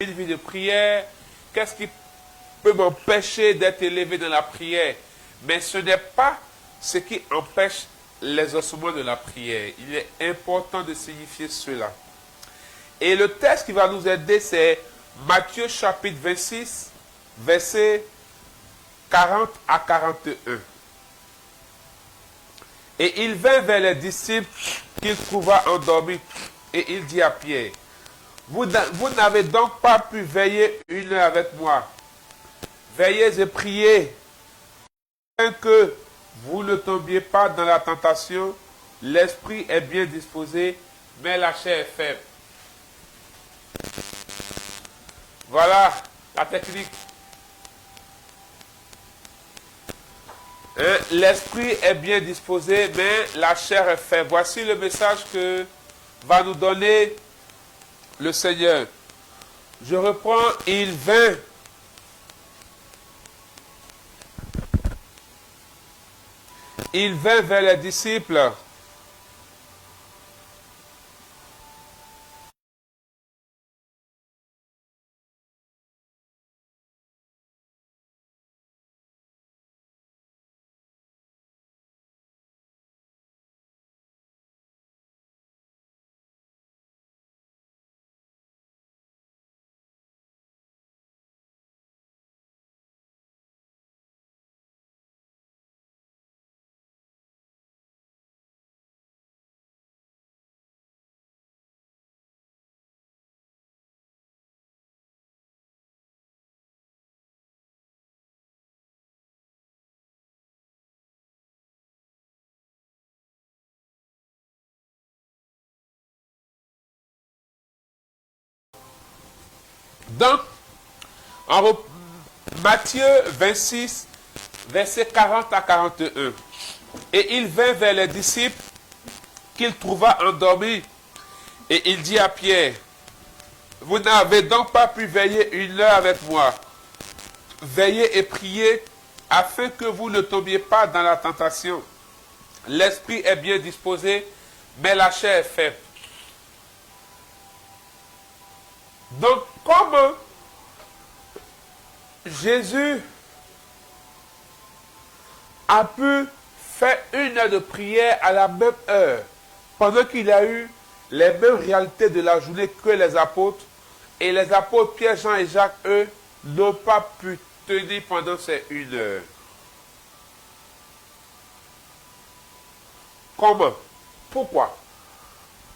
une vie de prière? Qu'est-ce qui peut m'empêcher d'être élevé dans la prière? Mais ce n'est pas ce qui empêche l'exaucement de la prière. Il est important de signifier cela. Et le texte qui va nous aider, c'est Matthieu chapitre 26, versets 40 à 41. Et il vint vers les disciples qu'il trouva endormis. Et il dit à Pierre, vous n'avez donc pas pu veiller une heure avec moi. Veillez et priez, afin que vous ne tombiez pas dans la tentation. L'esprit est bien disposé, mais la chair est faible. Voilà la technique. L'esprit est bien disposé, mais la chair est faible. Voici le message que va nous donner le Seigneur. Je reprends, il vint. Il vint vers les disciples. Donc, Matthieu 26, versets 40 à 41. Et il vint vers les disciples qu'il trouva endormis. Et il dit à Pierre, vous n'avez donc pas pu veiller une heure avec moi. Veillez et priez afin que vous ne tombiez pas dans la tentation. L'esprit est bien disposé, mais la chair est faible. Donc, comment Jésus a pu faire une heure de prière à la même heure, pendant qu'il a eu les mêmes réalités de la journée que les apôtres, et les apôtres Pierre, Jean et Jacques, eux, n'ont pas pu tenir pendant ces une heure? Comment? Pourquoi?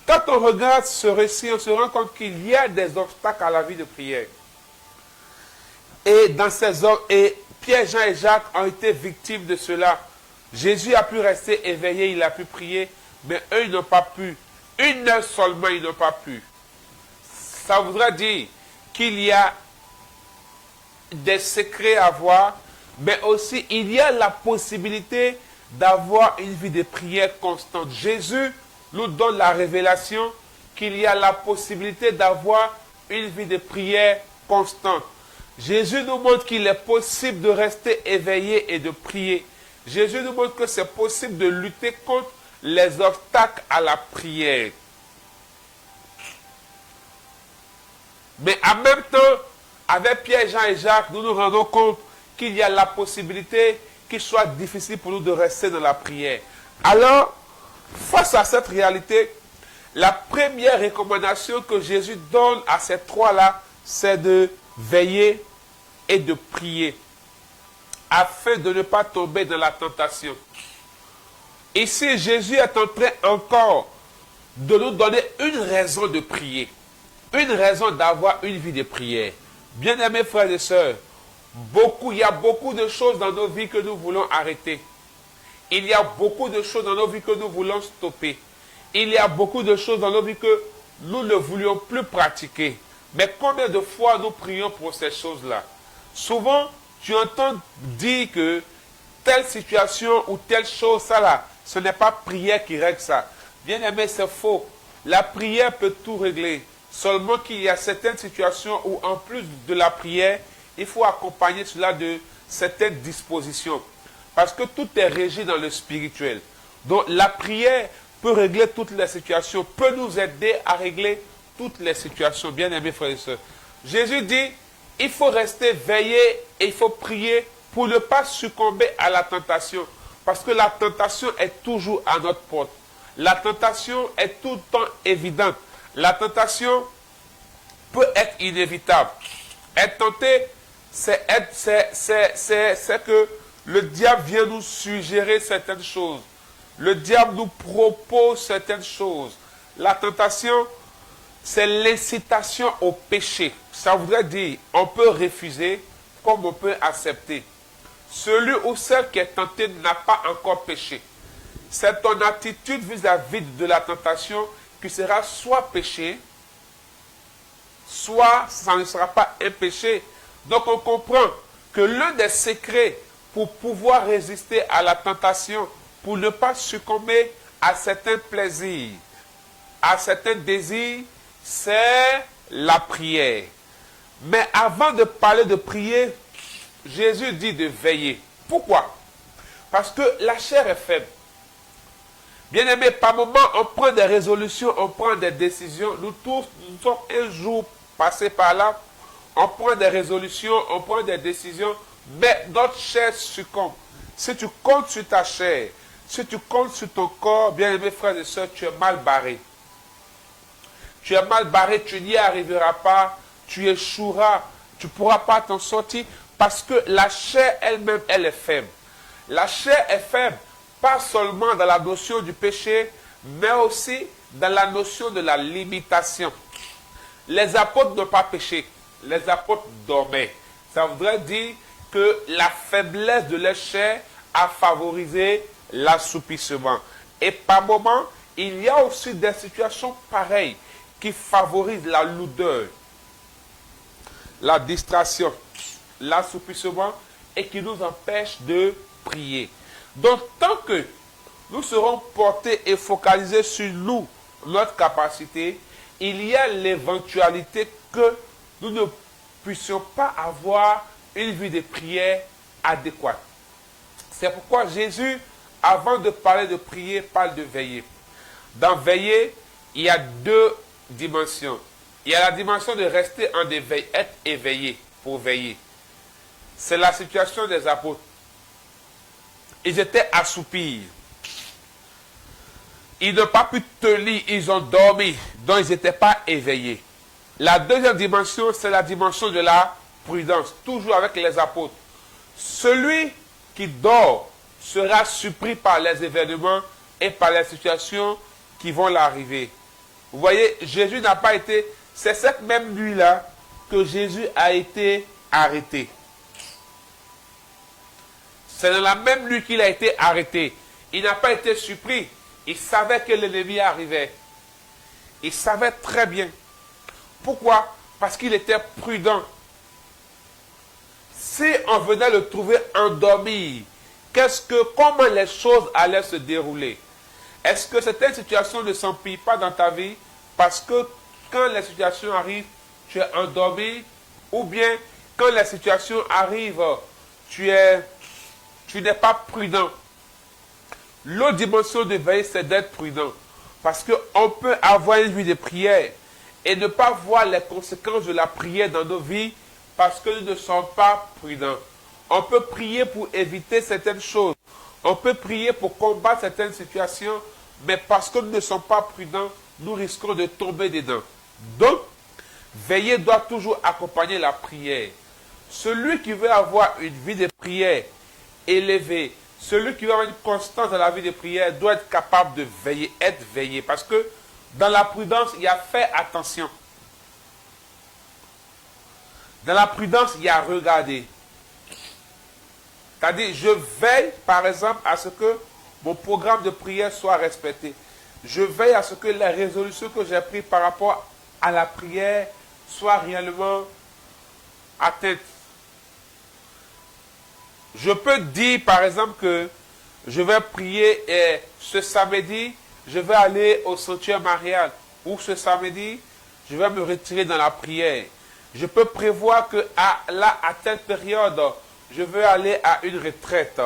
Quand on regarde ce récit, on se rend compte qu'il y a des obstacles à la vie de prière. Et dans ces hommes, et Pierre, Jean et Jacques ont été victimes de cela. Jésus a pu rester éveillé, il a pu prier, mais eux, ils n'ont pas pu. Une heure seulement, ils n'ont pas pu. Ça voudrait dire qu'il y a des secrets à voir, mais aussi il y a la possibilité d'avoir une vie de prière constante. Jésus nous donne la révélation qu'il y a la possibilité d'avoir une vie de prière constante. Jésus nous montre qu'il est possible de rester éveillé et de prier. Jésus nous montre que c'est possible de lutter contre les obstacles à la prière. Mais en même temps, avec Pierre, Jean et Jacques, nous nous rendons compte qu'il y a la possibilité qu'il soit difficile pour nous de rester dans la prière. Alors, face à cette réalité, la première recommandation que Jésus donne à ces trois-là, c'est de veiller et de prier, afin de ne pas tomber dans la tentation. Ici, Jésus est en train encore de nous donner une raison de prier, une raison d'avoir une vie de prière. Bien-aimés frères et sœurs, il y a beaucoup de choses dans nos vies que nous voulons arrêter. Il y a beaucoup de choses dans nos vies que nous voulons stopper. Il y a beaucoup de choses dans nos vies que nous ne voulions plus pratiquer. Mais combien de fois nous prions pour ces choses-là? Souvent, tu entends dire que telle situation ou telle chose, ça là, ce n'est pas prière qui règle ça. Bien aimé, c'est faux. La prière peut tout régler. Seulement qu'il y a certaines situations où, en plus de la prière, il faut accompagner cela de certaines dispositions. Parce que tout est régi dans le spirituel. Donc la prière peut régler toutes les situations, peut nous aider à régler toutes les situations. Bien aimés frères et sœurs, Jésus dit, il faut rester veillé et il faut prier pour ne pas succomber à la tentation. Parce que la tentation est toujours à notre porte. La tentation est tout le temps évidente. La tentation peut être inévitable. Être tenté, c'est que le diable vient nous suggérer certaines choses. Le diable nous propose certaines choses. La tentation, c'est l'incitation au péché. Ça voudrait dire, on peut refuser comme on peut accepter. Celui ou celle qui est tenté n'a pas encore péché. C'est ton attitude vis-à-vis de la tentation qui sera soit péché, soit ça ne sera pas un péché. Donc on comprend que l'un des secrets pour pouvoir résister à la tentation, pour ne pas succomber à certains plaisirs, à certains désirs, c'est la prière. Mais avant de parler de prier, Jésus dit de veiller. Pourquoi? Parce que la chair est faible. Bien aimé, par moment, on prend des résolutions, on prend des décisions. Nous tous, nous sommes un jour passés par là. On prend des résolutions, on prend des décisions, mais notre chair succombe. Si tu comptes sur ta chair, si tu comptes sur ton corps, bien aimé frères et sœurs, tu es mal barré. Tu es mal barré, tu n'y arriveras pas, tu échoueras, tu ne pourras pas t'en sortir parce que la chair elle-même, elle est faible. La chair est faible, pas seulement dans la notion du péché, mais aussi dans la notion de la limitation. Les apôtres n'ont pas péché, les apôtres dormaient. Ça voudrait dire que la faiblesse de leur chair a favorisé l'assoupissement. Et par moment, il y a aussi des situations pareilles qui favorisent la lourdeur, la distraction, l'assoupissement et qui nous empêchent de prier. Donc, tant que nous serons portés et focalisés sur nous, notre capacité, il y a l'éventualité que nous ne puissions pas avoir une vie de prière adéquate. C'est pourquoi Jésus, avant de parler de prier, parle de veiller. Dans veiller, il y a deux dimensions. Il y a la dimension de rester en éveil, être éveillé pour veiller. C'est la situation des apôtres. Ils étaient assoupis. Ils n'ont pas pu tenir, ils ont dormi, donc ils n'étaient pas éveillés. La deuxième dimension, c'est la dimension de la prudence, toujours avec les apôtres. Celui qui dort sera surpris par les événements et par les situations qui vont l'arriver. Vous voyez, Jésus n'a pas été... C'est cette même nuit-là que Jésus a été arrêté. C'est dans la même nuit qu'il a été arrêté. Il n'a pas été surpris. Il savait que l'ennemi arrivait. Il savait très bien. Pourquoi? Parce qu'il était prudent. Si on venait le trouver endormi, comment les choses allaient se dérouler? Est-ce que certaines situations ne s'empirent pas dans ta vie parce que quand les situations arrivent, tu es endormi, ou bien quand les situations arrivent, tu n'es pas prudent? L'autre dimension de veille, c'est d'être prudent. Parce qu'on peut avoir une vie de prière et ne pas voir les conséquences de la prière dans nos vies parce que nous ne sommes pas prudents. On peut prier pour éviter certaines choses. On peut prier pour combattre certaines situations, mais parce que nous ne sommes pas prudents, nous risquons de tomber dedans. Donc, veiller doit toujours accompagner la prière. Celui qui veut avoir une vie de prière élevée, celui qui veut avoir une constance dans la vie de prière doit être capable de veiller, être veillé. Parce que dans la prudence, il y a fait attention. Dans la prudence, il y a regarder. C'est-à-dire, je veille, par exemple, à ce que mon programme de prière soit respecté. Je veille à ce que les résolutions que j'ai prises par rapport à la prière soient réellement atteintes. Je peux dire, par exemple, que je vais prier et ce samedi, je vais aller au sanctuaire marial. Ou ce samedi, je vais me retirer dans la prière. Je peux prévoir que à telle période, je veux aller à une retraite.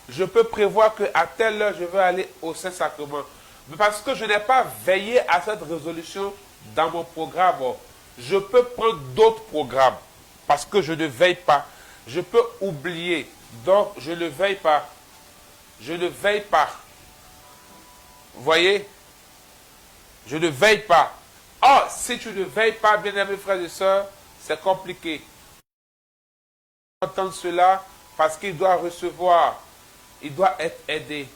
Je peux prévoir qu'à telle heure, je veux aller au Saint-Sacrement. Mais parce que je n'ai pas veillé à cette résolution dans mon programme, je peux prendre d'autres programmes parce que je ne veille pas. Je peux oublier. Donc, je ne veille pas. Je ne veille pas. Vous voyez? Je ne veille pas. Or, si tu ne veilles pas, bien-aimés frères et sœurs, c'est compliqué. Entendre cela parce qu'il doit recevoir, il doit être aidé.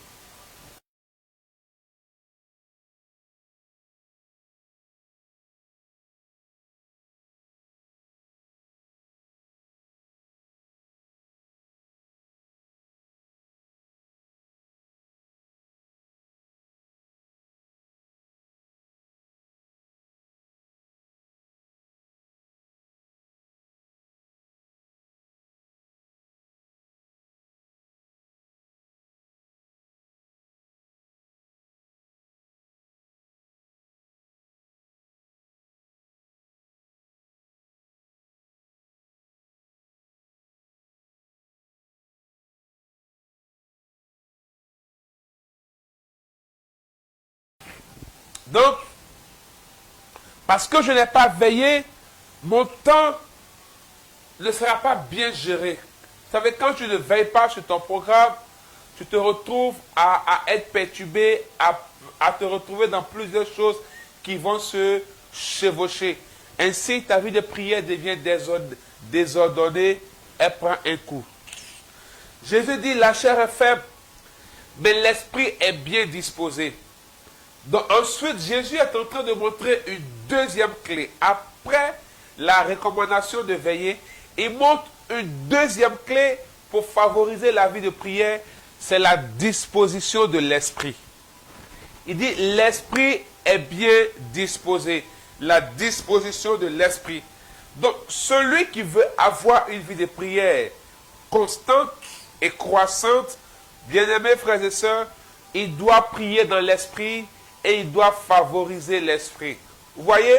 Donc, parce que je n'ai pas veillé, mon temps ne sera pas bien géré. Vous savez, quand tu ne veilles pas sur ton programme, tu te retrouves à être perturbé, à te retrouver dans plusieurs choses qui vont se chevaucher. Ainsi, ta vie de prière devient désordonnée, elle prend un coup. Jésus dit, la chair est faible, mais l'esprit est bien disposé. Donc ensuite, Jésus est en train de montrer une deuxième clé. Après la recommandation de veiller, il montre une deuxième clé pour favoriser la vie de prière, c'est la disposition de l'esprit. Il dit, l'esprit est bien disposé. La disposition de l'esprit. Donc, celui qui veut avoir une vie de prière constante et croissante, bien-aimés frères et sœurs, il doit prier dans l'esprit et il doit favoriser l'esprit. Vous voyez,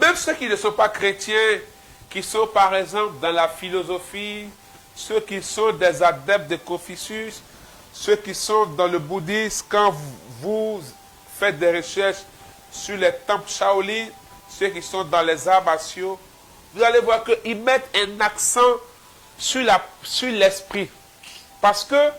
même ceux qui ne sont pas chrétiens, qui sont par exemple dans la philosophie, ceux qui sont des adeptes de Confucius, ceux qui sont dans le bouddhisme, quand vous faites des recherches sur les temples Shaolin, ceux qui sont dans les arts martiaux, vous allez voir qu'ils mettent un accent sur l'esprit. Parce que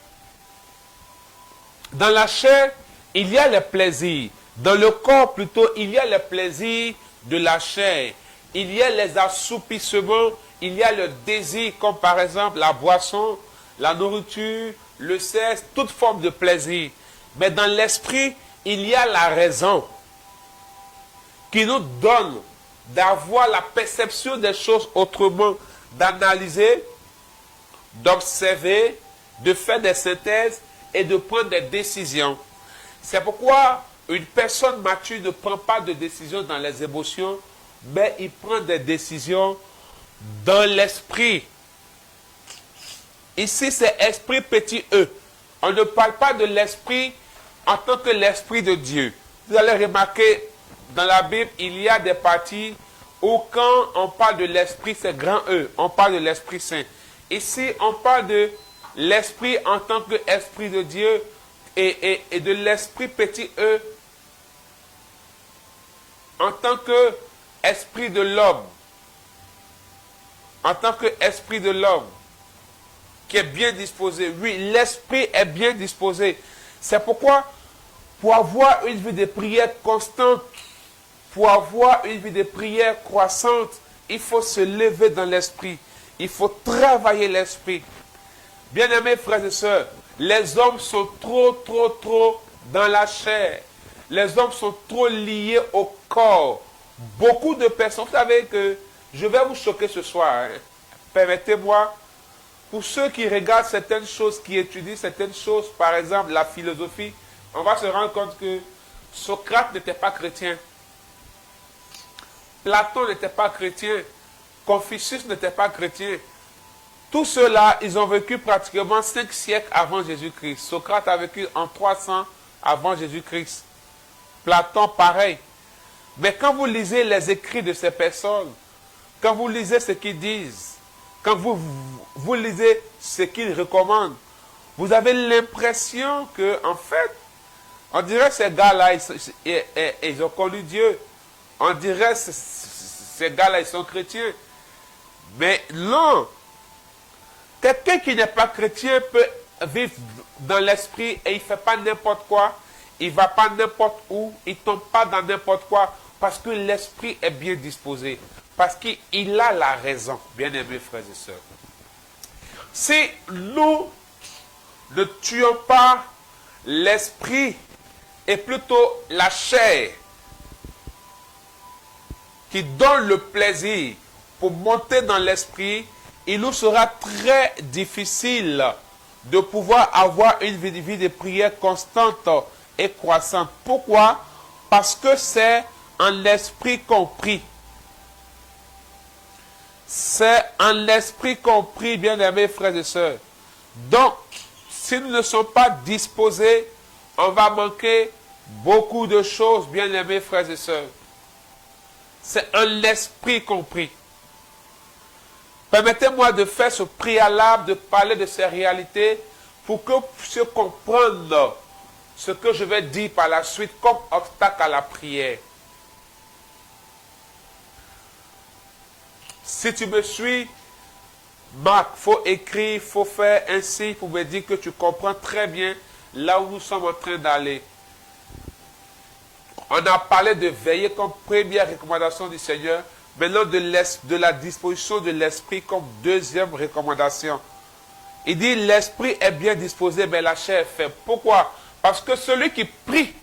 dans la chair, il y a le plaisir. Dans le corps, plutôt, il y a le plaisir de la chair. Il y a les assoupissements, il y a le désir, comme par exemple la boisson, la nourriture, le sexe, toute forme de plaisir. Mais dans l'esprit, il y a la raison qui nous donne d'avoir la perception des choses autrement, d'analyser, d'observer, de faire des synthèses et de prendre des décisions. C'est pourquoi une personne mature ne prend pas de décision dans les émotions, mais il prend des décisions dans l'esprit. Ici, c'est esprit petit e. On ne parle pas de l'esprit en tant que l'esprit de Dieu. Vous allez remarquer, dans la Bible, il y a des parties où quand on parle de l'esprit, c'est grand E. On parle de l'Esprit Saint. Ici, on parle de l'esprit en tant qu'esprit de Dieu et de l'esprit petit e en tant que esprit de l'homme. En tant qu'esprit de l'homme qui est bien disposé. Oui, l'esprit est bien disposé. C'est pourquoi, pour avoir une vie de prière constante, pour avoir une vie de prière croissante, il faut se lever dans l'esprit. Il faut travailler l'esprit. Bien-aimés frères et sœurs, les hommes sont trop dans la chair. Les hommes sont trop liés au corps. Beaucoup de personnes, vous savez que je vais vous choquer ce soir. Hein. Permettez-moi, pour ceux qui regardent certaines choses, qui étudient certaines choses, par exemple la philosophie, on va se rendre compte que Socrate n'était pas chrétien. Platon n'était pas chrétien. Confucius n'était pas chrétien. Tous ceux-là, ils ont vécu pratiquement 5 siècles avant Jésus-Christ. Socrate a vécu en 300 avant Jésus-Christ. Platon, pareil. Mais quand vous lisez les écrits de ces personnes, quand vous lisez ce qu'ils disent, quand vous lisez ce qu'ils recommandent, vous avez l'impression que, en fait, on dirait que ces gars-là, ils ont connu Dieu. On dirait ces gars-là, ils sont chrétiens. Mais non. Quelqu'un qui n'est pas chrétien peut vivre dans l'esprit et il ne fait pas n'importe quoi. Il ne va pas n'importe où. Il ne tombe pas dans n'importe quoi. Parce que l'esprit est bien disposé. Parce qu'il a la raison, bien-aimés frères et sœurs. Si nous ne tuons pas l'esprit et plutôt la chair qui donne le plaisir pour monter dans l'esprit, il nous sera très difficile de pouvoir avoir une vie de prière constante et croissante. Pourquoi? Parce que c'est en l'esprit compris. C'est en l'esprit compris, bien-aimés frères et sœurs. Donc, si nous ne sommes pas disposés, on va manquer beaucoup de choses, bien-aimés frères et sœurs. C'est en l'esprit compris. Permettez-moi de faire ce préalable, de parler de ces réalités pour que vous puissiez comprendre ce que je vais dire par la suite comme obstacle à la prière. Si tu me suis, Marc, il faut écrire, il faut faire ainsi pour me dire que tu comprends très bien là où nous sommes en train d'aller. On a parlé de veiller comme première recommandation du Seigneur, maintenant de la disposition de l'esprit comme deuxième recommandation. Il dit l'esprit est bien disposé, mais la chair est faible. Pourquoi? Parce que celui qui prie,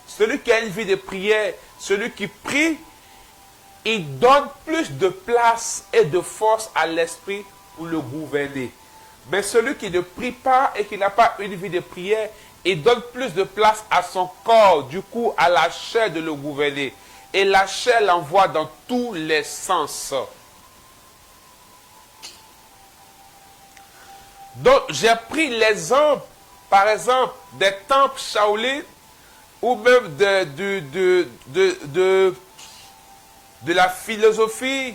celui qui a une vie de prière, celui qui prie, il donne plus de place et de force à l'esprit pour le gouverner. Mais celui qui ne prie pas et qui n'a pas une vie de prière, il donne plus de place à son corps, du coup à la chair de le gouverner. Et la chair l'envoie dans tous les sens. Donc j'ai pris l'exemple, par exemple, des temples Shaolin ou même de la philosophie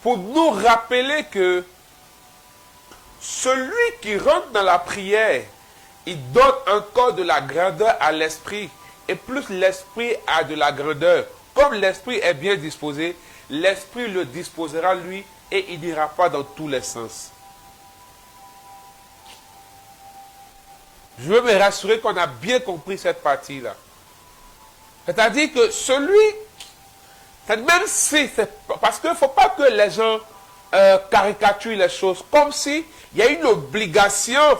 pour nous rappeler que celui qui rentre dans la prière, il donne encore de la grandeur à l'esprit. Et plus l'esprit a de la grandeur, comme l'esprit est bien disposé, l'esprit le disposera lui et il n'ira pas dans tous les sens. Je veux me rassurer qu'on a bien compris cette partie-là. C'est-à-dire que celui, même si, parce qu'il ne faut pas que les gens caricaturent les choses, comme si il y a une obligation,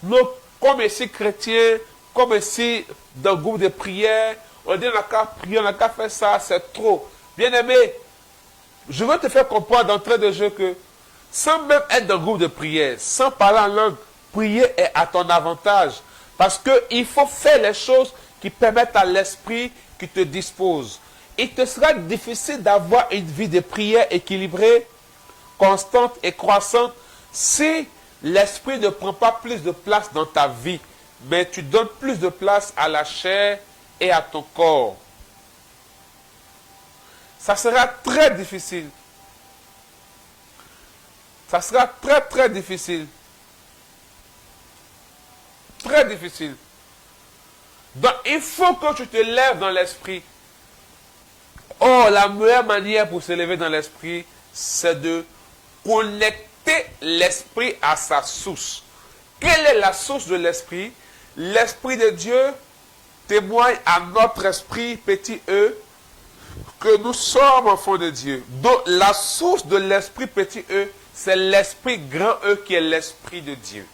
nous, comme ici chrétiens, comme ici dans le groupe de prière, on dit on n'a qu'à prier, on n'a qu'à faire ça, c'est trop. Bien-aimé, je veux te faire comprendre d'entrée de jeu que sans même être dans le groupe de prière, sans parler en langue, prier est à ton avantage. Parce qu'il faut faire les choses qui permettent à l'esprit qui te dispose. Il te sera difficile d'avoir une vie de prière équilibrée, constante et croissante si l'esprit ne prend pas plus de place dans ta vie, mais tu donnes plus de place à la chair et à ton corps. Ça sera très difficile. Ça sera très très difficile. Très difficile. Donc il faut que tu te lèves dans l'esprit. Oh, la meilleure manière pour se lever dans l'esprit, c'est de connecter l'esprit à sa source. Quelle est la source de l'esprit? L'esprit de Dieu témoigne à notre esprit, petit e, que nous sommes enfants de Dieu. Donc la source de l'esprit, petit e, c'est l'esprit grand E qui est l'esprit de Dieu.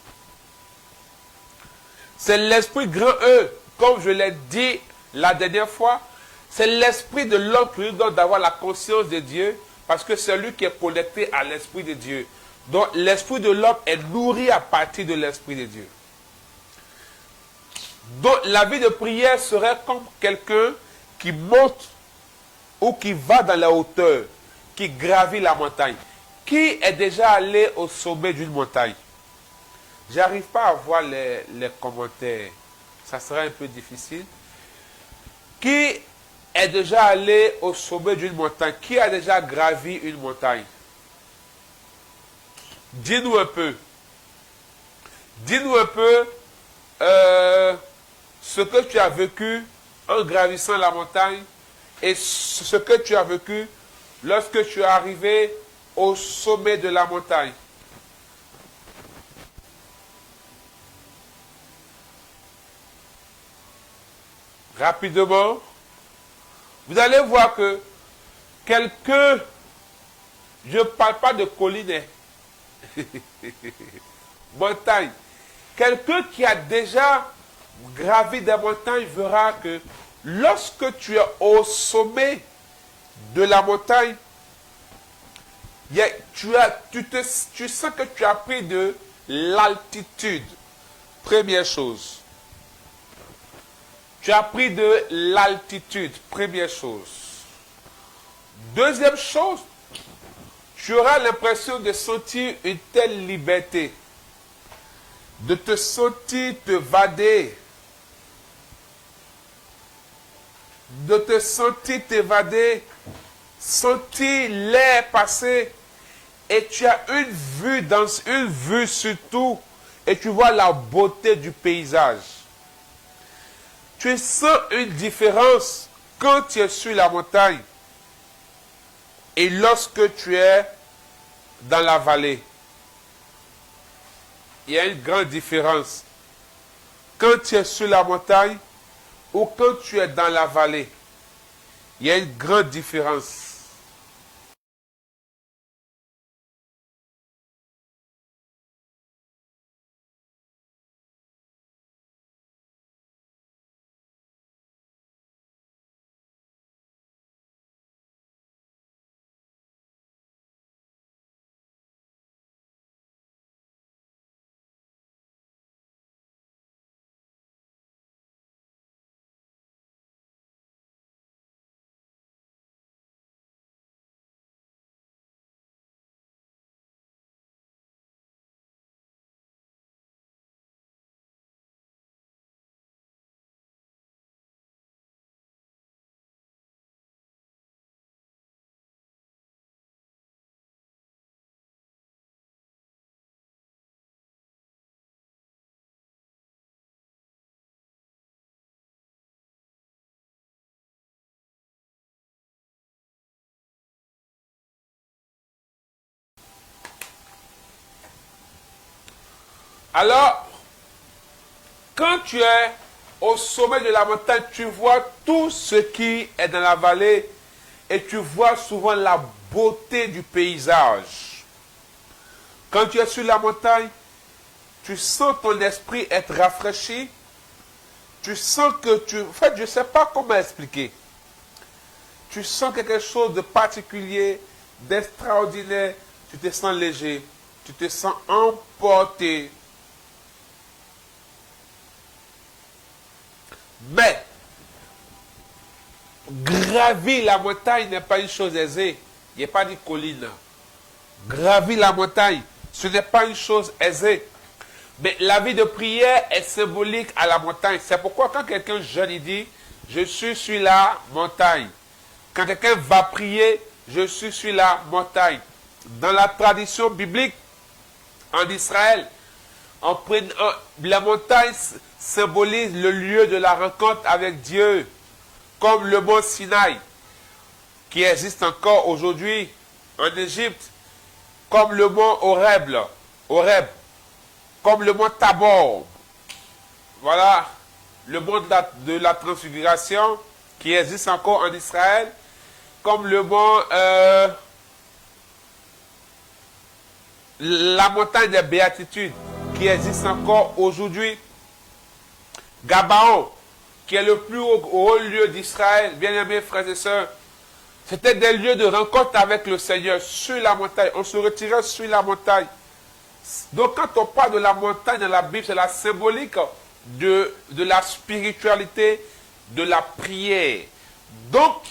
C'est l'esprit grand E, comme je l'ai dit la dernière fois, c'est l'esprit de l'homme qui lui donne d'avoir la conscience de Dieu, parce que c'est lui qui est connecté à l'esprit de Dieu. Donc l'esprit de l'homme est nourri à partir de l'esprit de Dieu. Donc la vie de prière serait comme quelqu'un qui monte ou qui va dans la hauteur, qui gravit la montagne. Qui est déjà allé au sommet d'une montagne? J'arrive pas à voir les commentaires. Ça sera un peu difficile. Qui est déjà allé au sommet d'une montagne? Qui a déjà gravi une montagne? Dis-nous un peu. Dis-nous un peu ce que tu as vécu en gravissant la montagne et ce que tu as vécu lorsque tu es arrivé au sommet de la montagne. Rapidement, vous allez voir que quelqu'un, je ne parle pas de colline, montagne, quelqu'un qui a déjà gravi des montagnes verra que lorsque tu es au sommet de la montagne, tu sens que tu as pris de l'altitude. Première chose. Tu as pris de l'altitude, première chose. Deuxième chose, tu auras l'impression de sentir une telle liberté, de te sentir te vader, de te sentir t'évader, sentir l'air passer, et tu as une vue sur tout, et tu vois la beauté du paysage. Tu sens une différence quand tu es sur la montagne et lorsque tu es dans la vallée. Il y a une grande différence. Quand tu es sur la montagne ou quand tu es dans la vallée, il y a une grande différence. Alors, quand tu es au sommet de la montagne, tu vois tout ce qui est dans la vallée et tu vois souvent la beauté du paysage. Quand tu es sur la montagne, tu sens ton esprit être rafraîchi. Tu sens que En fait, je ne sais pas comment expliquer. Tu sens quelque chose de particulier, d'extraordinaire. Tu te sens léger. Tu te sens emporté. Mais, gravir la montagne n'est pas une chose aisée. Il n'y a pas de colline. Gravir la montagne, ce n'est pas une chose aisée. Mais la vie de prière est symbolique à la montagne. C'est pourquoi quand quelqu'un jeûne, il dit, je suis sur la montagne. Quand quelqu'un va prier, je suis sur la montagne. Dans la tradition biblique, en Israël, la montagne symbolise le lieu de la rencontre avec Dieu, comme le mont Sinaï, qui existe encore aujourd'hui en Égypte, comme le mont Horeb, comme le mont Tabor. Voilà, le mont de la transfiguration, qui existe encore en Israël, comme le mont, la montagne des béatitudes, qui existe encore aujourd'hui. Gabaon, qui est le plus haut lieu d'Israël, bien-aimés frères et sœurs, c'était des lieux de rencontre avec le Seigneur sur la montagne. On se retirait sur la montagne. Donc quand on parle de la montagne dans la Bible, c'est la symbolique de la spiritualité, de la prière. Donc,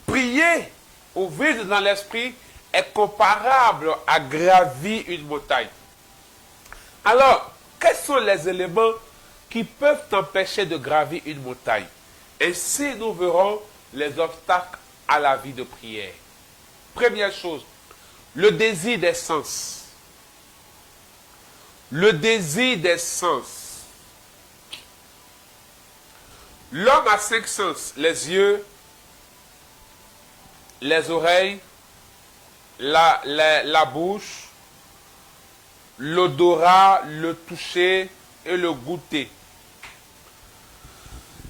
prier ou vivre dans l'esprit est comparable à gravir une montagne. Alors, quels sont les éléments qui peuvent t'empêcher de gravir une montagne? Ainsi, nous verrons les obstacles à la vie de prière. Première chose, le désir des sens. Le désir des sens. L'homme a 5 sens, les yeux, les oreilles, la bouche, l'odorat, le toucher et le goûter.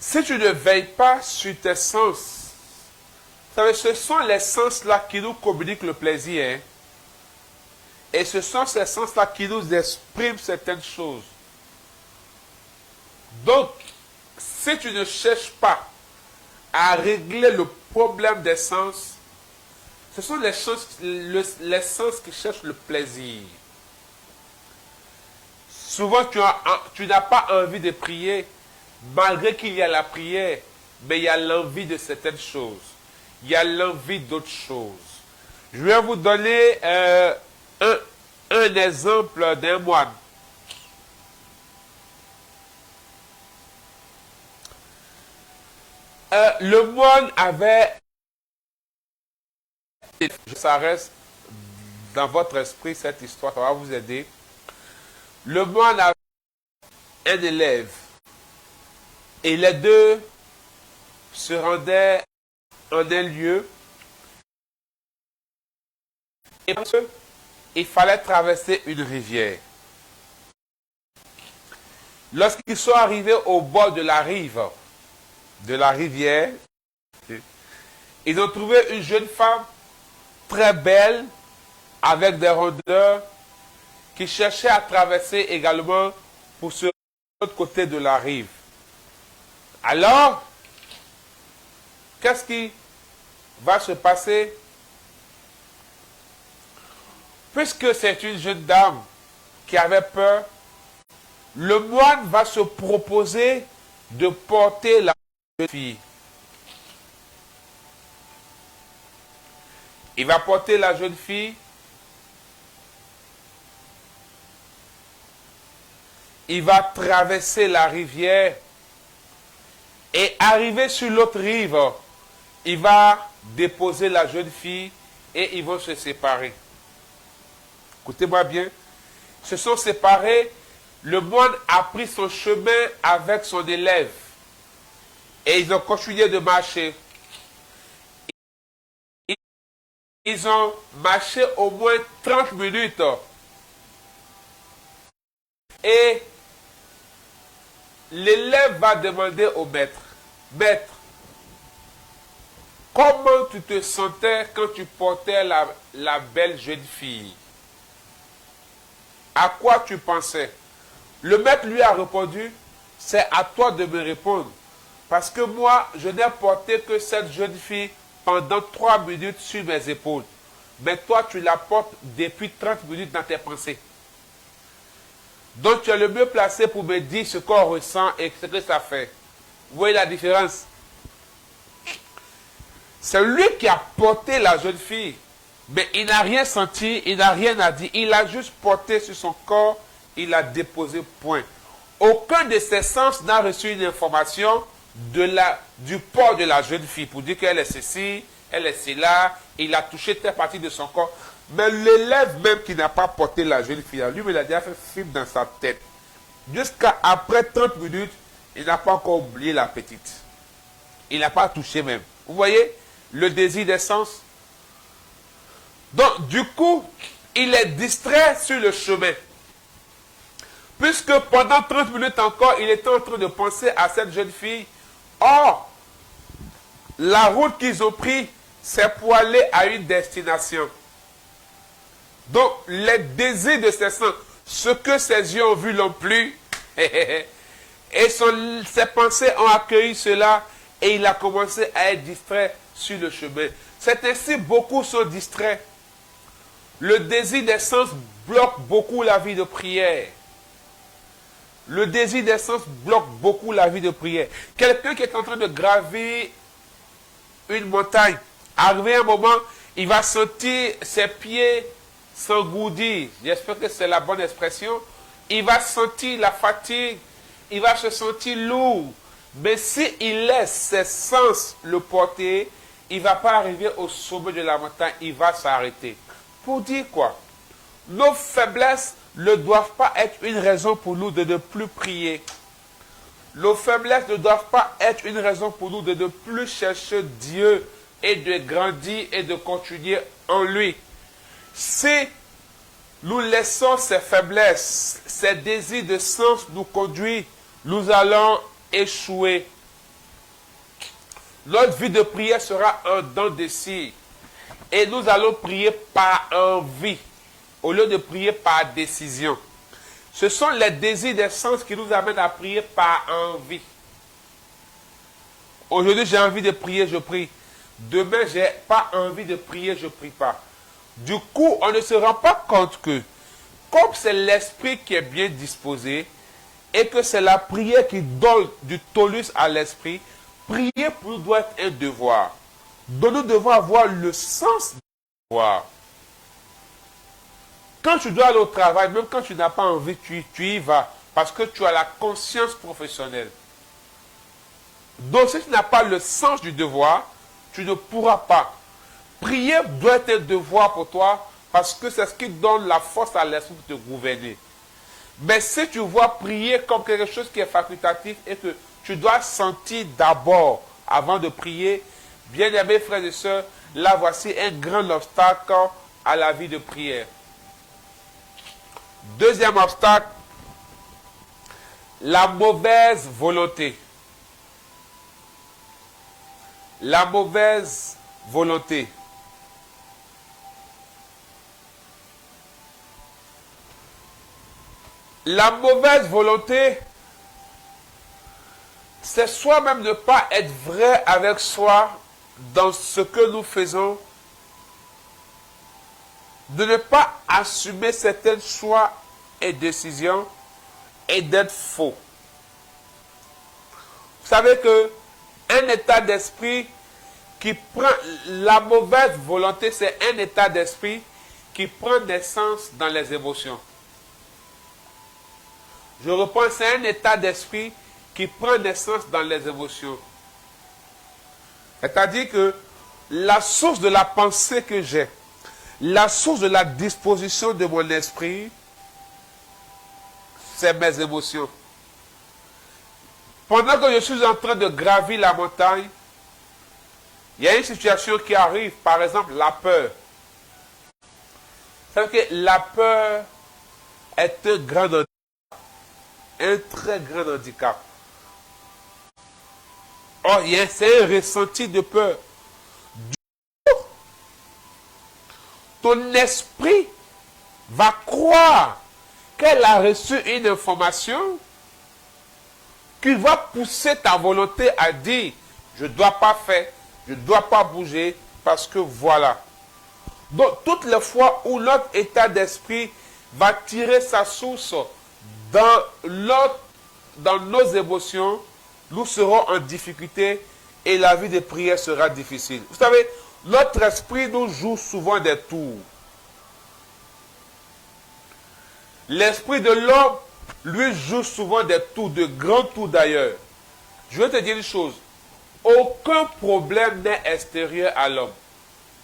Si tu ne veilles pas sur tes sens, ce sont les sens-là qui nous communiquent le plaisir. Hein? Et ce sont ces sens-là qui nous expriment certaines choses. Donc, si tu ne cherches pas à régler le problème des sens, ce sont les sens qui cherchent le plaisir. Souvent, tu n'as pas envie de prier, malgré qu'il y a la prière, mais il y a l'envie de certaines choses. Il y a l'envie d'autres choses. Je vais vous donner un exemple d'un moine. Le moine avait, ça reste dans votre esprit cette histoire, ça va vous aider. Le moine avait un élève et les deux se rendaient en un lieu et il fallait traverser une rivière. Lorsqu'ils sont arrivés au bord de la rivière, ils ont trouvé une jeune femme très belle, avec des rondeurs, qui cherchait à traverser également pour ce l'autre côté de la rive. Alors, qu'est-ce qui va se passer? Puisque c'est une jeune dame qui avait peur, le moine va se proposer de porter la jeune fille. Il va porter la jeune fille. Il va traverser la rivière et arriver sur l'autre rive, il va déposer la jeune fille et ils vont se séparer. Écoutez-moi bien, ils se sont séparés, le moine a pris son chemin avec son élève et ils ont continué de marcher. Ils ont marché au moins 30 minutes et l'élève va demander au maître, maître, comment tu te sentais quand tu portais la belle jeune fille? À quoi tu pensais? Le maître lui a répondu, c'est à toi de me répondre. Parce que moi, je n'ai porté que cette jeune fille pendant 3 minutes sur mes épaules. Mais toi, tu la portes depuis 30 minutes dans tes pensées. Donc, tu es le mieux placé pour me dire ce qu'on ressent et ce que ça fait. Vous voyez la différence? C'est lui qui a porté la jeune fille. Mais il n'a rien senti, il n'a rien à dire. Il a juste porté sur son corps, il a déposé point. Aucun de ses sens n'a reçu une information du port de la jeune fille pour dire qu'elle est ceci, elle est cela. Il a touché telle partie de son corps. Mais l'élève même qui n'a pas porté la jeune fille, lui, il a déjà fait film dans sa tête. Jusqu'à après 30 minutes, il n'a pas encore oublié la petite. Il n'a pas touché même. Vous voyez le désir des sens? Donc, du coup, il est distrait sur le chemin. Puisque pendant 30 minutes encore, il était en train de penser à cette jeune fille. Or, la route qu'ils ont prise, c'est pour aller à une destination. Donc, les désirs de ses sens, ce que ses yeux ont vu l'ont plu, et ses pensées ont accueilli cela, et il a commencé à être distrait sur le chemin. C'est ainsi, beaucoup sont distraits. Le désir des sens bloque beaucoup la vie de prière. Le désir des sens bloque beaucoup la vie de prière. Quelqu'un qui est en train de gravir une montagne, arrivé un moment, il va sentir ses pieds s'engourdir. J'espère que c'est la bonne expression. Il va sentir la fatigue, il va se sentir lourd. Mais s'il laisse ses sens le porter, il ne va pas arriver au sommet de la montagne, il va s'arrêter. Pour dire quoi? Nos faiblesses ne doivent pas être une raison pour nous de ne plus prier. nos faiblesses ne doivent pas être une raison pour nous de ne plus chercher Dieu et de grandir et de continuer en lui. Si nous laissons ces faiblesses, ces désirs de sens nous conduire, nous allons échouer. Notre vie de prière sera un dent de scie. Et nous allons prier par envie, au lieu de prier par décision. Ce sont les désirs des sens qui nous amènent à prier par envie. Aujourd'hui, j'ai envie de prier, je prie. Demain, je n'ai pas envie de prier, je ne prie pas. Du coup, on ne se rend pas compte que, comme c'est l'esprit qui est bien disposé, et que c'est la prière qui donne du tonus à l'esprit, prier pour nous doit être un devoir. Donc nous devons avoir le sens du devoir. Quand tu dois aller au travail, même quand tu n'as pas envie, tu y vas, parce que tu as la conscience professionnelle. Donc si tu n'as pas le sens du devoir, tu ne pourras pas. Prier doit être un devoir pour toi, parce que c'est ce qui donne la force à l'esprit de te gouverner. Mais si tu vois prier comme quelque chose qui est facultatif et que tu dois sentir d'abord, avant de prier, bien-aimés frères et sœurs, là voici un grand obstacle à la vie de prière. Deuxième obstacle, la mauvaise volonté. La mauvaise volonté. La mauvaise volonté, c'est soi-même ne pas être vrai avec soi dans ce que nous faisons, de ne pas assumer certains choix et décisions et d'être faux. Vous savez que un état d'esprit qui prend la mauvaise volonté, c'est un état d'esprit qui prend naissance dans les émotions. Je reprends, c'est un état d'esprit qui prend naissance dans les émotions. C'est-à-dire que la source de la pensée que j'ai, la source de la disposition de mon esprit, c'est mes émotions. Pendant que je suis en train de gravir la montagne, il y a une situation qui arrive, par exemple la peur. Vous savez que la peur est un grand handicap, un très grand handicap. Oh, c'est un ressenti de peur. Ton esprit va croire qu'elle a reçu une information qui va pousser ta volonté à dire je ne dois pas faire, je ne dois pas bouger parce que voilà. Donc toutes les fois où notre état d'esprit va tirer sa source dans nos émotions, nous serons en difficulté et la vie de prière sera difficile. Vous savez, notre esprit nous joue souvent des tours. L'esprit de l'homme, lui, joue souvent des tours, de grands tours d'ailleurs. Je vais te dire une chose. Aucun problème n'est extérieur à l'homme.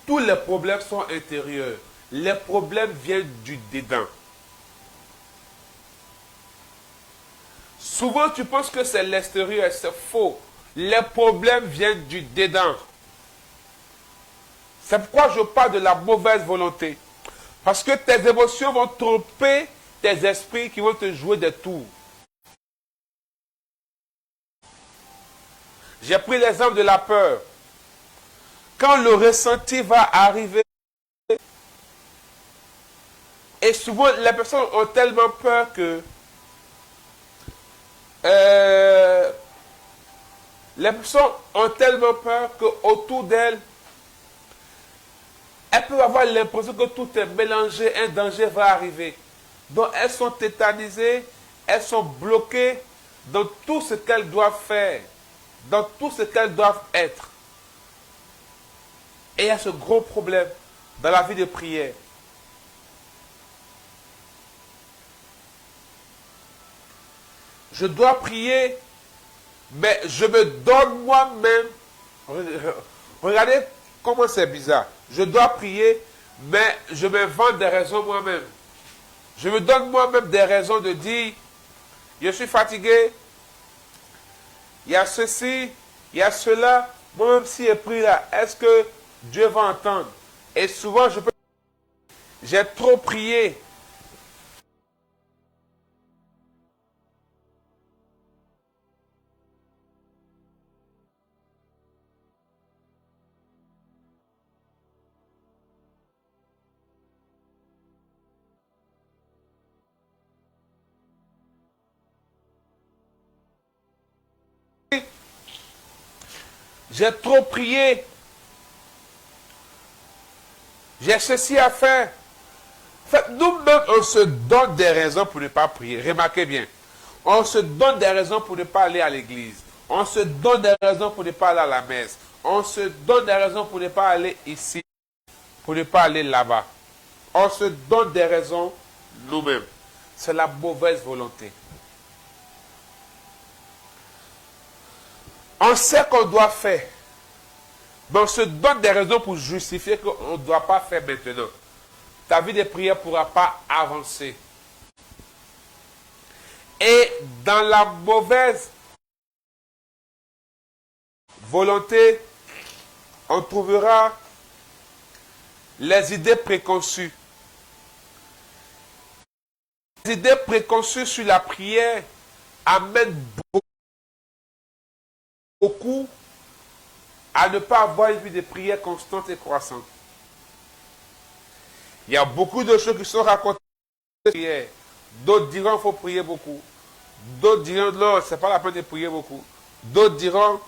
Tous les problèmes sont intérieurs. Les problèmes viennent du dedans. Souvent, tu penses que c'est l'extérieur, c'est faux. Les problèmes viennent du dedans. C'est pourquoi je parle de la mauvaise volonté. Parce que tes émotions vont tromper tes esprits qui vont te jouer des tours. J'ai pris l'exemple de la peur. Quand le ressenti va arriver, et souvent les personnes ont tellement peur que les personnes ont tellement peur qu'autour d'elles, elles peuvent avoir l'impression que tout est mélangé, un danger va arriver. Donc elles sont tétanisées, elles sont bloquées dans tout ce qu'elles doivent faire, dans tout ce qu'elles doivent être. Et il y a ce gros problème dans la vie de prière. Je dois prier, mais je me donne moi-même. Regardez comment c'est bizarre. Je dois prier, mais je m'invente des raisons moi-même. Je me donne moi-même des raisons de dire, je suis fatigué, il y a ceci, il y a cela. Moi-même, si j'ai pris là, est-ce que Dieu va entendre? Et souvent, j'ai trop prié. J'ai trop prié. J'ai ceci à faire. En fait, nous-mêmes, on se donne des raisons pour ne pas prier. Remarquez bien. On se donne des raisons pour ne pas aller à l'église. On se donne des raisons pour ne pas aller à la messe. On se donne des raisons pour ne pas aller ici, pour ne pas aller là-bas. On se donne des raisons nous-mêmes. C'est la mauvaise volonté. On sait qu'on doit faire. Mais on se donne des raisons pour justifier qu'on ne doit pas faire maintenant. Ta vie de prière ne pourra pas avancer. Et dans la mauvaise volonté, on trouvera les idées préconçues. Les idées préconçues sur la prière amènent beaucoup à ne pas avoir une vie de prière constante et croissante. Il y a beaucoup de choses qui sont racontées de prière. D'autres diront qu'il faut prier beaucoup. D'autres diront non, ce n'est pas la peine de prier beaucoup. D'autres diront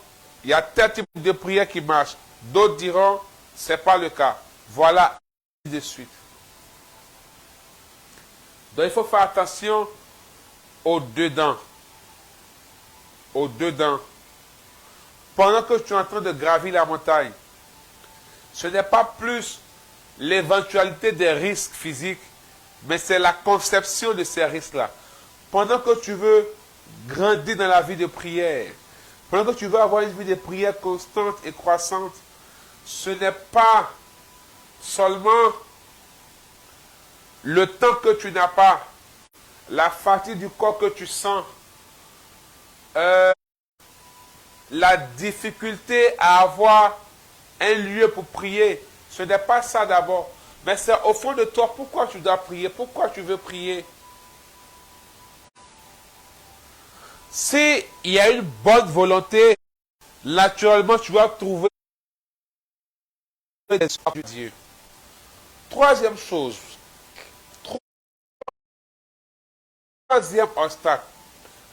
il y a tel type de prière qui marche. D'autres diront ce n'est pas le cas. Voilà, ainsi de suite. Donc il faut faire attention aux dedans. Aux dedans. Pendant que tu es en train de gravir la montagne, ce n'est pas plus l'éventualité des risques physiques, mais c'est la conception de ces risques-là. Pendant que tu veux grandir dans la vie de prière, pendant que tu veux avoir une vie de prière constante et croissante, ce n'est pas seulement le temps que tu n'as pas, la fatigue du corps que tu sens, la difficulté à avoir un lieu pour prier. Ce n'est pas ça d'abord. Mais c'est au fond de toi, pourquoi tu dois prier? Pourquoi tu veux prier? S'il y a une bonne volonté, naturellement, tu vas trouver l'espoir de Dieu. Troisième chose. Troisième obstacle.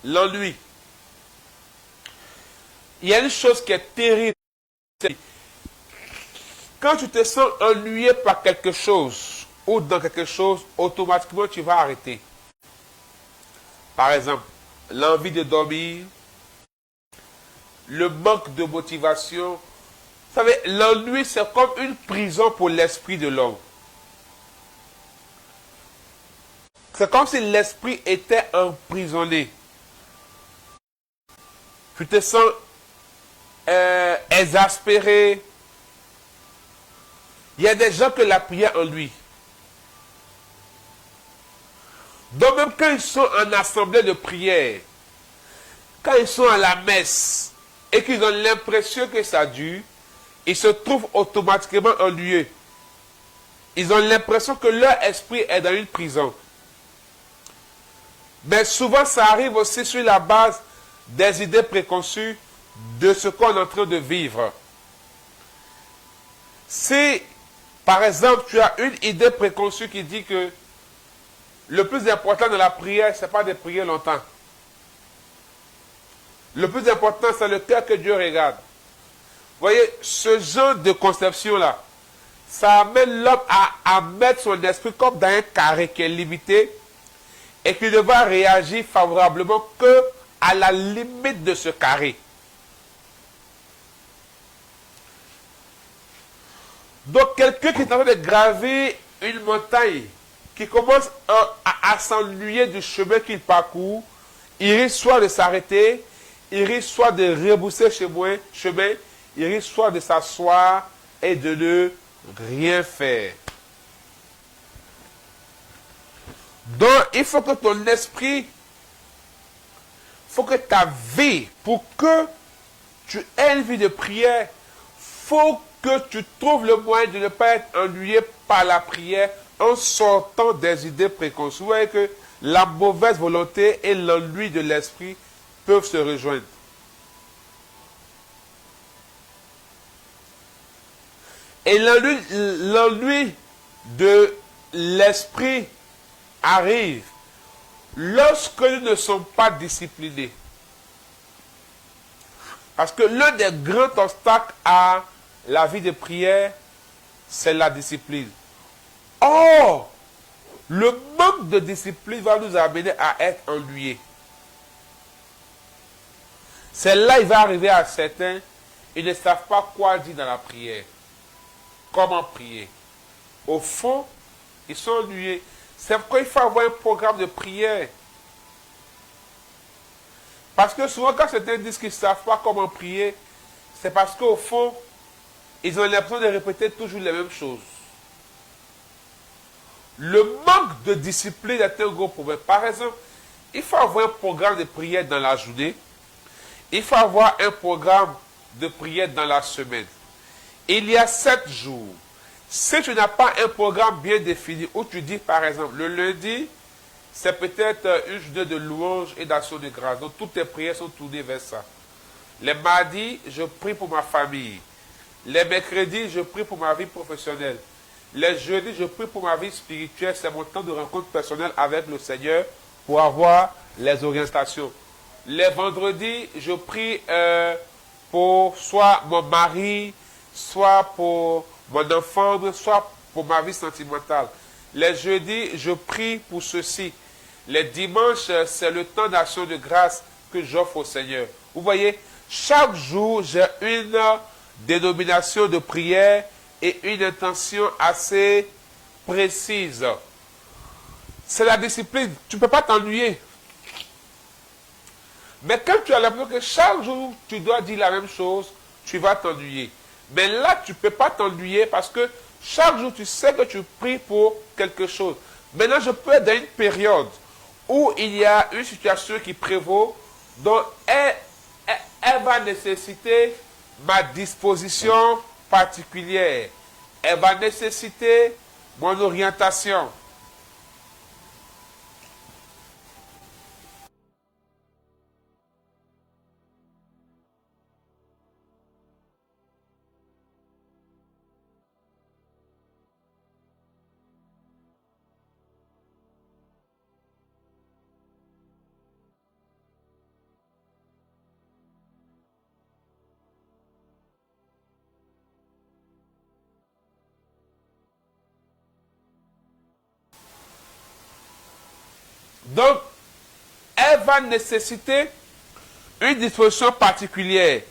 L'ennui. Il y a une chose qui est terrible. Quand tu te sens ennuyé par quelque chose ou dans quelque chose, automatiquement tu vas arrêter. Par exemple, l'envie de dormir, le manque de motivation. Vous savez, l'ennui, c'est comme une prison pour l'esprit de l'homme. C'est comme si l'esprit était emprisonné. Tu te sens exaspéré. Il y a des gens que la prière ennuie. Donc même quand ils sont en assemblée de prière, quand ils sont à la messe et qu'ils ont l'impression que ça dure, ils se trouvent automatiquement ennuyeux. Ils ont l'impression que leur esprit est dans une prison. Mais souvent ça arrive aussi sur la base des idées préconçues de ce qu'on est en train de vivre. Si, par exemple, tu as une idée préconçue qui dit que le plus important de la prière, ce n'est pas de prier longtemps. Le plus important, c'est le cœur que Dieu regarde. Vous voyez, ce genre de conception-là, ça amène l'homme à mettre son esprit comme dans un carré qui est limité et qui ne va réagir favorablement que à la limite de ce carré. Donc, quelqu'un qui est en train de graver une montagne, qui commence à s'ennuyer du chemin qu'il parcourt, il risque soit de s'arrêter, il risque soit de rebousser chemin, il risque soit de s'asseoir et de ne rien faire. Donc, il faut que ton esprit faut que ta vie, pour que tu aies une vie de prière, faut que tu trouves le moyen de ne pas être ennuyé par la prière en sortant des idées préconçues. Vous voyez que la mauvaise volonté et l'ennui de l'esprit peuvent se rejoindre. Et l'ennui de l'esprit arrive lorsque nous ne sommes pas disciplinés. Parce que l'un des grands obstacles à la vie de prière, c'est la discipline. Or, le manque de discipline va nous amener à être ennuyés. C'est là qu'il va arriver à certains, ils ne savent pas quoi dire dans la prière. Comment prier. Au fond, ils sont ennuyés. C'est pourquoi il faut avoir un programme de prière. Parce que souvent, quand certains disent qu'ils ne savent pas comment prier, c'est parce qu'au fond, ils ont l'impression de répéter toujours les mêmes choses. Le manque de discipline est un gros problème. Par exemple, il faut avoir un programme de prière dans la journée. Il faut avoir un programme de prière dans la semaine. Il y a 7 jours. Si tu n'as pas un programme bien défini, où tu dis par exemple, le lundi, c'est peut-être une journée de louange et d'action de grâce. Donc toutes tes prières sont tournées vers ça. Les mardis, je prie pour ma famille. Les mercredis, je prie pour ma vie professionnelle. Les jeudis, je prie pour ma vie spirituelle. C'est mon temps de rencontre personnelle avec le Seigneur pour avoir les orientations. Les vendredis, je prie pour soit mon mari, soit pour mon enfant, soit pour ma vie sentimentale. Les jeudis, je prie pour ceci. Les dimanches, c'est le temps d'action de grâce que j'offre au Seigneur. Vous voyez, chaque jour, j'ai une dénomination de prière et une intention assez précise. C'est la discipline. Tu ne peux pas t'ennuyer. Mais quand tu as l'impression que chaque jour, tu dois dire la même chose, tu vas t'ennuyer. Mais là, tu ne peux pas t'ennuyer parce que chaque jour, tu sais que tu pries pour quelque chose. Maintenant, je peux être dans une période où il y a une situation qui prévaut, dont elle va nécessiter ma disposition particulière. Elle va nécessiter mon orientation. Donc, elle va nécessiter une disposition particulière.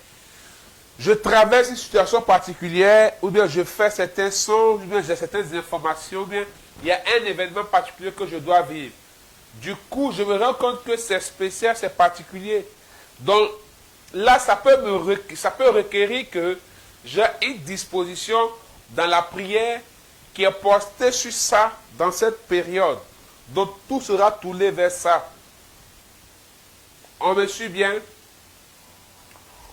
Je traverse une situation particulière, ou bien je fais certains sons, ou bien j'ai certaines informations, ou bien il y a un événement particulier que je dois vivre. Du coup, je me rends compte que c'est spécial, c'est particulier. Donc, là, ça peut requérir que j'ai une disposition dans la prière qui est portée sur ça dans cette période. Donc, tout sera tourné vers ça. On me suit bien? Vous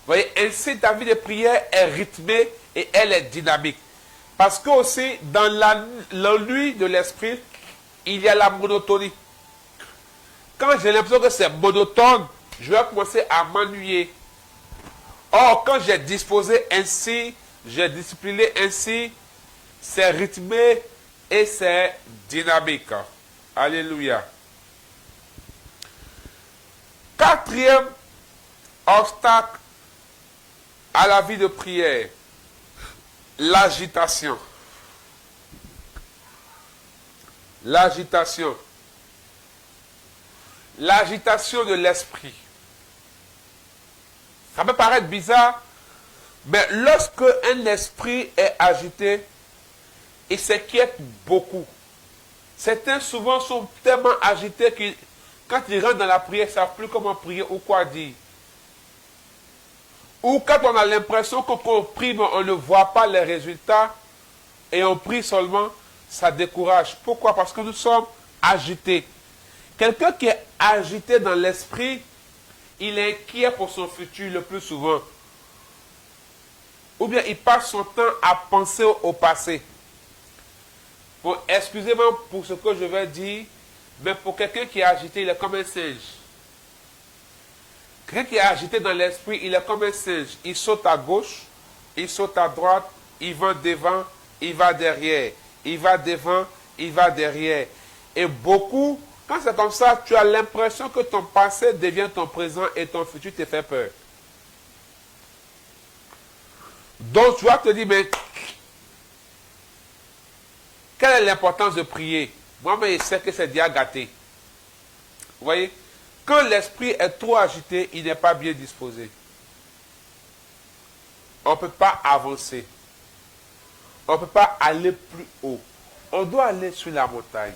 voyez, ainsi, ta vie de prière est rythmée et elle est dynamique. Parce que aussi, dans l'ennui de l'esprit, il y a la monotonie. Quand j'ai l'impression que c'est monotone, je vais commencer à m'ennuyer. Or, quand j'ai disposé ainsi, j'ai discipliné ainsi, c'est rythmé et c'est dynamique. Alléluia. Quatrième obstacle à la vie de prière, l'agitation. L'agitation. L'agitation de l'esprit. Ça peut paraître bizarre, mais lorsque un esprit est agité, il s'inquiète beaucoup. Certains souvent sont tellement agités que quand ils rentrent dans la prière, ils ne savent plus comment prier ou quoi dire. Ou quand on a l'impression qu'on prie, mais on ne voit pas les résultats, et on prie seulement, ça décourage. Pourquoi? Parce que nous sommes agités. Quelqu'un qui est agité dans l'esprit, il est inquiet pour son futur le plus souvent. Ou bien il passe son temps à penser au passé. Bon, excusez-moi pour ce que je vais dire, mais pour quelqu'un qui est agité, il est comme un singe. Quelqu'un qui est agité dans l'esprit, il est comme un singe. Il saute à gauche, il saute à droite, il va devant, il va derrière. Il va devant, il va derrière. Et beaucoup, quand c'est comme ça, tu as l'impression que ton passé devient ton présent et ton futur te fait peur. Donc tu vas te dire, mais quelle est l'importance de prier? Moi-même, je sais que c'est déjà gâté. Vous voyez? Quand l'esprit est trop agité, il n'est pas bien disposé. On ne peut pas avancer. On ne peut pas aller plus haut. On doit aller sur la montagne.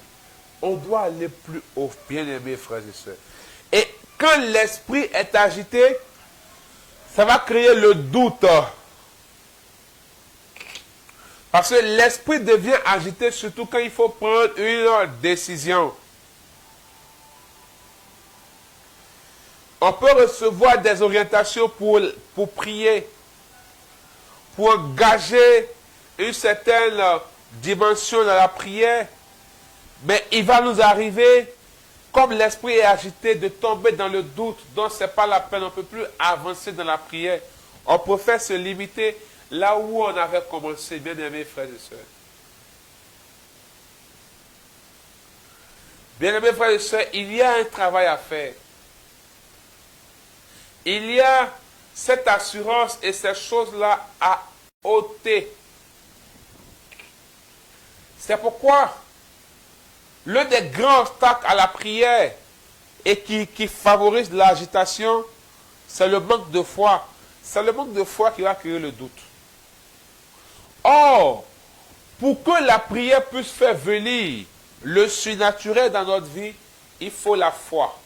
On doit aller plus haut, bien-aimés frères et sœurs. Et quand l'esprit est agité, ça va créer le doute. Parce que l'esprit devient agité surtout quand il faut prendre une décision. On peut recevoir des orientations pour prier, pour engager une certaine dimension dans la prière. Mais il va nous arriver, comme l'esprit est agité, de tomber dans le doute. Donc ce n'est pas la peine, on ne peut plus avancer dans la prière. On préfère se limiter là où on avait commencé, bien aimés frères et sœurs. Bien aimés frères et sœurs, il y a un travail à faire. Il y a cette assurance et ces choses-là à ôter. C'est pourquoi l'un des grands obstacles à la prière et qui favorise l'agitation, c'est le manque de foi. C'est le manque de foi qui va créer le doute. Or, pour que la prière puisse faire venir le surnaturel dans notre vie, il faut la foi.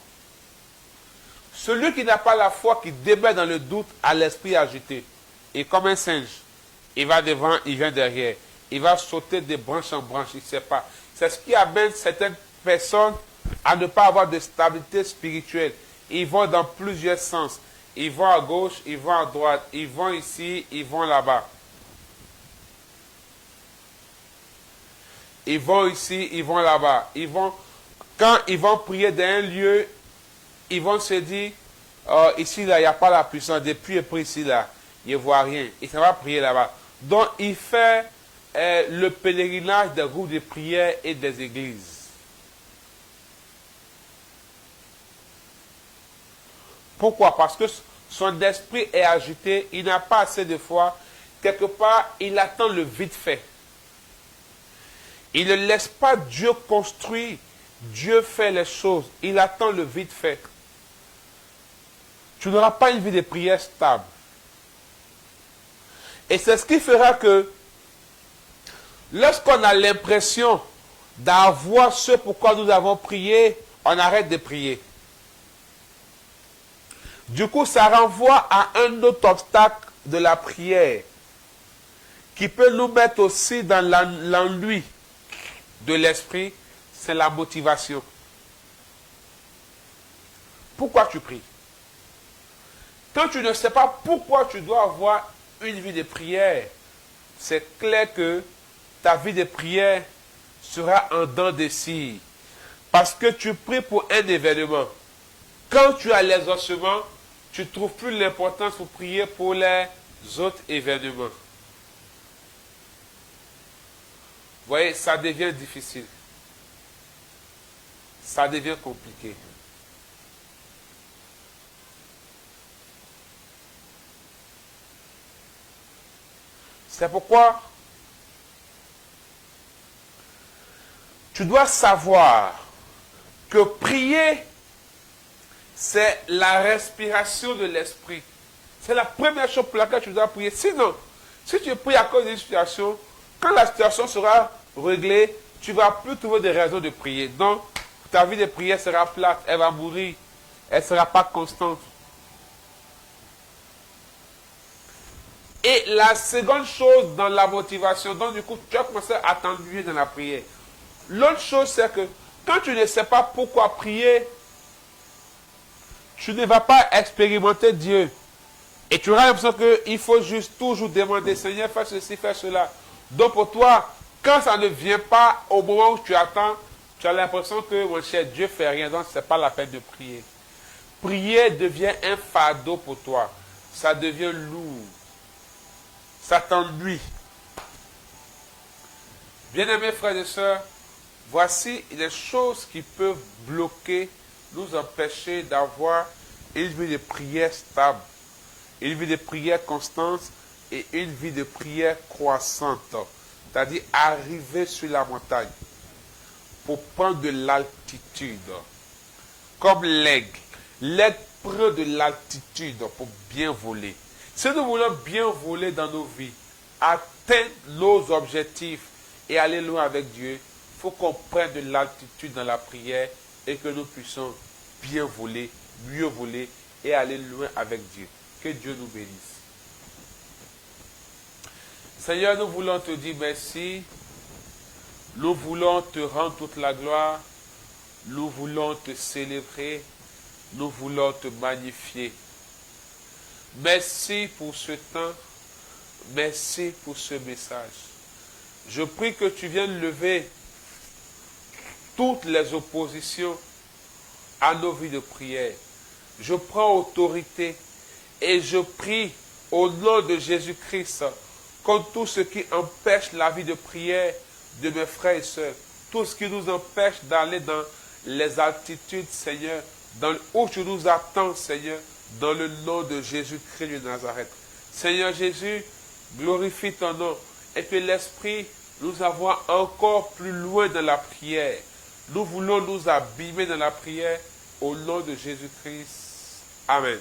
Celui qui n'a pas la foi, qui débat dans le doute, a l'esprit agité. Et comme un singe, il va devant, il vient derrière. Il va sauter de branche en branche, il ne sait pas. C'est ce qui amène certaines personnes à ne pas avoir de stabilité spirituelle. Ils vont dans plusieurs sens. Ils vont à gauche, ils vont à droite, ils vont ici, ils vont là-bas. Ils vont ici, ils vont là-bas. Quand ils vont prier dans un lieu, ils vont se dire, ici, là, il n'y a pas la puissance. Depuis et pris ici, là, il ne voit rien. Et ça va prier là-bas. Donc, il fait le pèlerinage des groupes de prière et des églises. Pourquoi? Parce que son esprit est agité, il n'a pas assez de foi. Quelque part, il attend le vite fait. Il ne laisse pas Dieu construire. Dieu fait les choses. Il attend le vite fait. Tu n'auras pas une vie de prière stable. Et c'est ce qui fera que lorsqu'on a l'impression d'avoir ce pourquoi nous avons prié, on arrête de prier. Du coup, ça renvoie à un autre obstacle de la prière qui peut nous mettre aussi dans l'ennui de l'esprit, c'est la motivation. Pourquoi tu pries? Quand tu ne sais pas pourquoi tu dois avoir une vie de prière, c'est clair que ta vie de prière sera en dents de scie. Parce que tu pries pour un événement. Quand tu as les ossements, tu ne trouves plus l'importance pour prier pour les autres événements. Vous voyez, ça devient difficile. Ça devient compliqué. C'est pourquoi tu dois savoir que prier, c'est la respiration de l'esprit. C'est la première chose pour laquelle tu dois prier. Sinon, si tu pries à cause d'une situation, quand la situation sera réglée, tu ne vas plus trouver de raison de prier. Donc, ta vie de prière sera plate, elle va mourir, elle ne sera pas constante. Et la seconde chose dans la motivation, donc du coup, tu vas commencer à t'ennuyer dans la prière. L'autre chose, c'est que quand tu ne sais pas pourquoi prier, tu ne vas pas expérimenter Dieu. Et tu auras l'impression qu'il faut juste toujours demander, Seigneur, fais ceci, fais cela. Donc pour toi, quand ça ne vient pas au moment où tu attends, tu as l'impression que, mon cher, Dieu ne fait rien, donc ce n'est pas la peine de prier. Prier devient un fardeau pour toi. Ça devient lourd. Ça t'ennuie. Bien-aimés frères et sœurs, voici les choses qui peuvent bloquer, nous empêcher d'avoir une vie de prière stable, une vie de prière constante et une vie de prière croissante. C'est-à-dire arriver sur la montagne pour prendre de l'altitude. Comme l'aigle. L'aigle prend de l'altitude pour bien voler. Si nous voulons bien voler dans nos vies, atteindre nos objectifs et aller loin avec Dieu, il faut qu'on prenne de l'altitude dans la prière et que nous puissions bien voler, mieux voler et aller loin avec Dieu. Que Dieu nous bénisse. Seigneur, nous voulons te dire merci. Nous voulons te rendre toute la gloire. Nous voulons te célébrer. Nous voulons te magnifier. Merci pour ce temps. Merci pour ce message. Je prie que tu viennes lever toutes les oppositions à nos vies de prière. Je prends autorité et je prie au nom de Jésus-Christ contre tout ce qui empêche la vie de prière de mes frères et sœurs. Tout ce qui nous empêche d'aller dans les altitudes, Seigneur, où tu nous attends, Seigneur, dans le nom de Jésus-Christ de Nazareth. Seigneur Jésus, glorifie ton nom et que l'Esprit nous avoir encore plus loin dans la prière. Nous voulons nous abîmer dans la prière au nom de Jésus-Christ. Amen.